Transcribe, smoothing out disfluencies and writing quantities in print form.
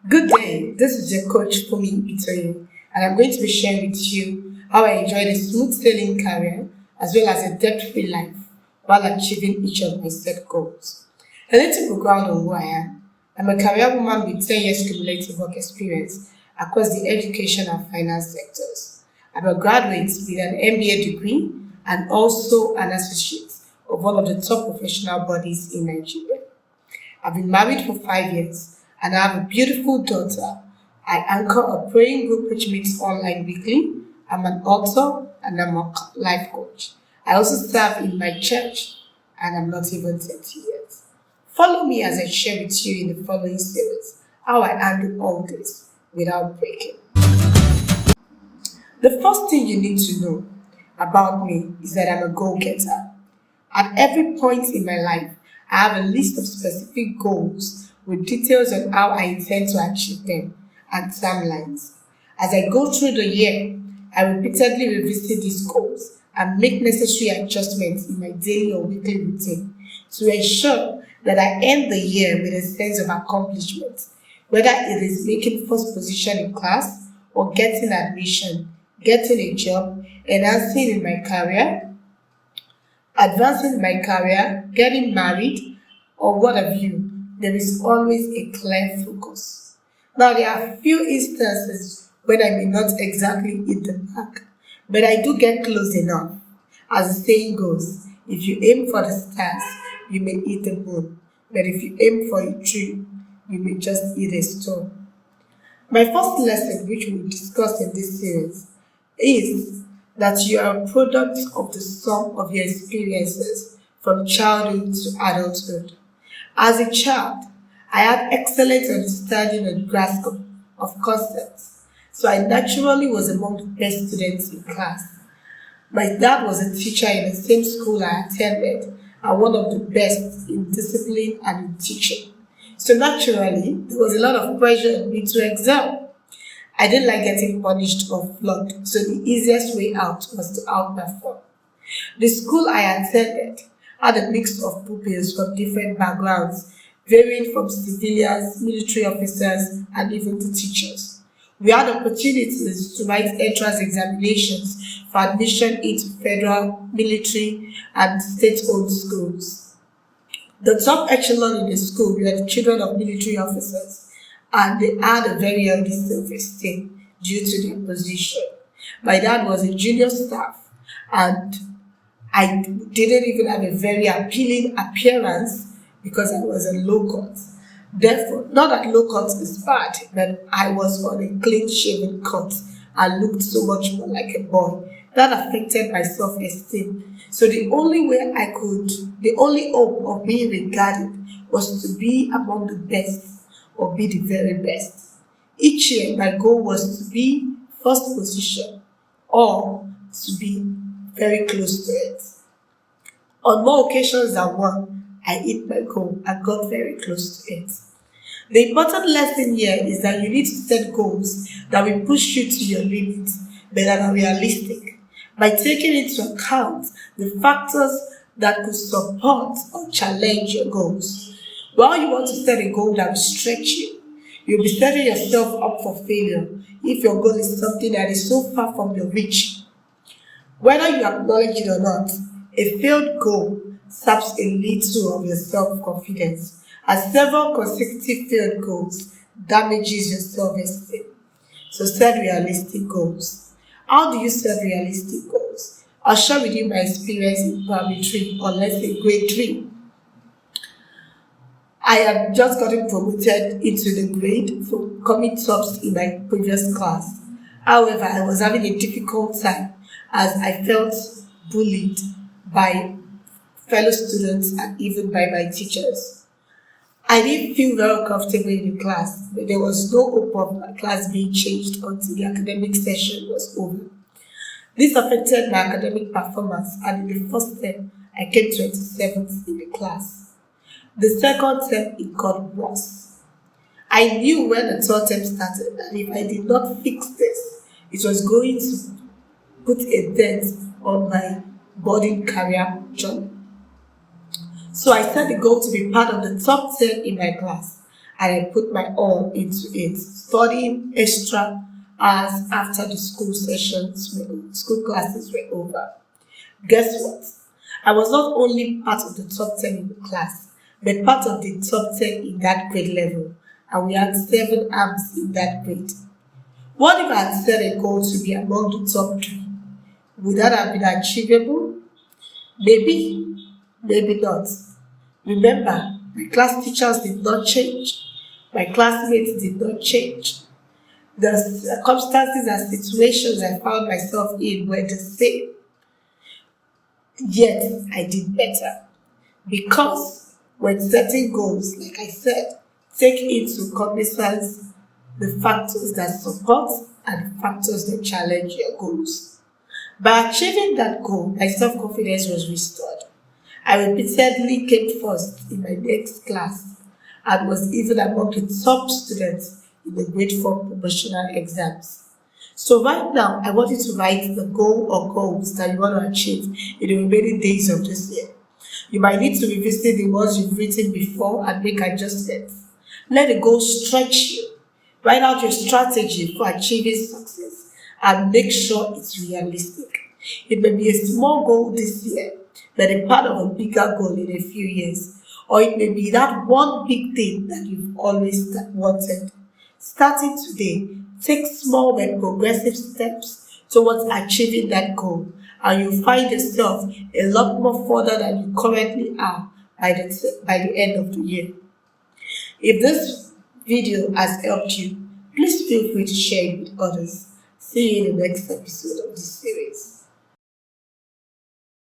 Good day, this is your coach Fumi Itoye, and I'm going to be sharing with you how I enjoyed a smooth sailing career as well as a debt free life while achieving each of my set goals. A little background on who I am. I'm a career woman with 10 years cumulative work experience across the education and finance sectors. I'm a graduate with an MBA degree and also an associate of one of the top professional bodies in Nigeria. I've been married for 5 years and I have a beautiful daughter. I anchor a praying group which meets online weekly. I'm an author and I'm a life coach. I also serve in my church and I'm not even 30 yet. Follow me as I share with you in the following series how I handle all this without breaking. The first thing you need to know about me is that I'm a go getter. At every point in my life, I have a list of specific goals with details on how I intend to achieve them and timelines. As I go through the year, I repeatedly revisit these goals and make necessary adjustments in my daily or weekly routine to ensure that I end the year with a sense of accomplishment, whether it is making first position in class or getting admission, getting a job, enhancing in my career, advancing my career, getting married, or what have you, there is always a clear focus. Now, there are few instances when I may not exactly hit the mark, but I do get close enough. As the saying goes, if you aim for the stars, you may hit the moon, but if you aim for a tree, you may just hit a stone. My first lesson, which we will discuss in this series, is that you are a product of the sum of your experiences from childhood to adulthood. As a child, I had excellent understanding and grasp of concepts, so I naturally was among the best students in class. My dad was a teacher in the same school I attended and one of the best in discipline and in teaching. So naturally, there was a lot of pressure on me to excel. I didn't like getting punished or flogged, so the easiest way out was to outperform. The school I attended had a mix of pupils from different backgrounds, varying from civilians, military officers, and even the teachers. We had opportunities to write entrance examinations for admission into federal, military, and state-owned schools. The top echelon in the school were the children of military officers, and they had a very healthy self-esteem due to their position. My dad was a junior staff, and I didn't even have a very appealing appearance because I was a low cut. Therefore, not that low cut is bad, but I was on a clean shaven cut and looked so much more like a boy. That affected my self esteem. So the only hope of being regarded was to be among the best or be the very best. Each year, my goal was to be first position or to be very close to it. On more occasions than one, I hit my goal and got very close to it. The important lesson here is that you need to set goals that will push you to your limits, but that are realistic, by taking into account the factors that could support or challenge your goals. While you want to set a goal that will stretch you, you'll be setting yourself up for failure if your goal is something that is so far from your reach. Whether you acknowledge it or not, a failed goal saps a little of your self-confidence, as several consecutive failed goals damages your self-esteem. So set realistic goals. How do you set realistic goals? I'll share with you my experience in primary three, or let's say grade three. I had just gotten promoted into the grade from coming tops in my previous class. However, I was having a difficult time as I felt bullied by fellow students and even by my teachers. I didn't feel very comfortable in the class, but there was no hope of my class being changed until the academic session was over. This affected my academic performance, and in the first term, I came 27th in the class. The second term, it got worse. I knew when the third term started that if I did not fix this, it was going to put a dent on my budding career journey. So I set the goal to be part of the top 10 in my class. and I put my all into it, studying extra hours after the school classes were over. Guess what? I was not only part of the top 10 in the class, but part of the top 10 in that grade level, and we had 7 arms in that grade. What if I had set a goal to be among the top 3? Would that have been achievable? Maybe, maybe not. Remember, my class teachers did not change. My classmates did not change. The circumstances and situations I found myself in were the same. Yet, I did better. Because when setting goals, like I said, take into cognizance the factors that support and the factors that challenge your goals. By achieving that goal, my self confidence was restored. I repeatedly came first in my next class and was even among the top students in the grade 4 promotional exams. So right now, I want you to write the goal or goals that you want to achieve in the remaining days of this year. You might need to revisit the ones you've written before and make adjustments. Let the goal stretch you. Write out your strategy for achieving success and make sure it's realistic. It may be a small goal this year, but a part of a bigger goal in a few years. Or it may be that one big thing that you've always wanted. Starting today, take small but progressive steps towards achieving that goal, and you'll find yourself a lot more further than you currently are by the end of the year. If this video has helped you, please feel free to share it with others. See you in the next episode of this series.